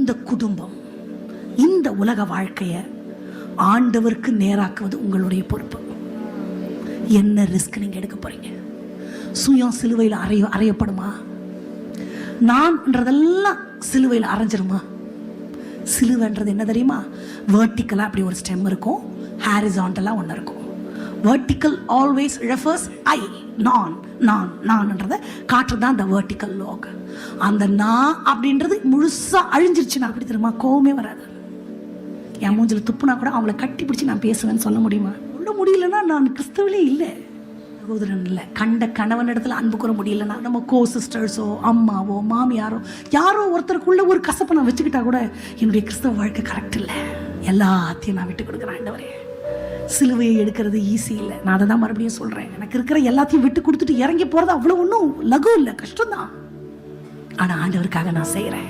இந்த குடும்பம், இந்த உலக வாழ்க்கையை ஆண்டவருக்கு நேராக்குவது உங்களுடைய பொறுப்பு. என்ன ரிஸ்க் நீங்க எடுக்க போறீங்க? சுயம் சிலுவையில் அறையப்படுமா? நான்ன்றதெல்லாம் சிலுவையில் அரைஞ்சிருமா? சிலுவைன்றது என்ன தெரியுமா? வெர்டிக்கலா அப்படி ஒரு ஸ்டெம் இருக்கும், ஹாரிசான்டலா ஒன்று இருக்கும். வெர்டிக்கல் ஆல்வேஸ் ரெஃபர்ஸ் ஐ, நான்ன்றத காட்டுறது தான் அந்த வெர்டிக்கல் லாக். அந்த நான் அப்படின்றது முழுசா அழிஞ்சிருச்சுன்னா அப்படி தெரியுமா, கோவமே வராது. என் மூஞ்சில் துப்புனா கூட அவங்கள கட்டி பிடிச்சி நான் பேசுவேன்னு சொல்ல முடியுமா? சொல்ல முடியலன்னா நான் கிறிஸ்தவலே இல்லை, சகோதரன் இல்லை. கண்ட கணவன் இடத்துல அன்பு கூற முடியலன்னா நம்ம கோ சிஸ்டர்ஸோ அம்மாவோ மாமியாரோ யாரோ ஒருத்தருக்குள்ள ஒரு கசப்பை நான் வச்சுக்கிட்டா கூட என்னுடைய கிறிஸ்தவ வாழ்க்கை கரெக்ட் இல்லை. எல்லாத்தையும் நான் விட்டு கொடுக்குறேன் ஆண்டவரே. சிலுவையை எடுக்கிறது ஈஸி இல்லை. நான் அதை தான் மறுபடியும் சொல்றேன். எனக்கு இருக்கிற எல்லாத்தையும் விட்டு கொடுத்துட்டு இறங்கி போறது அவ்வளவு ஒன்றும் லகு இல்லை, கஷ்டம்தான். ஆனா ஆண்டவருக்காக நான் செய்யறேன்.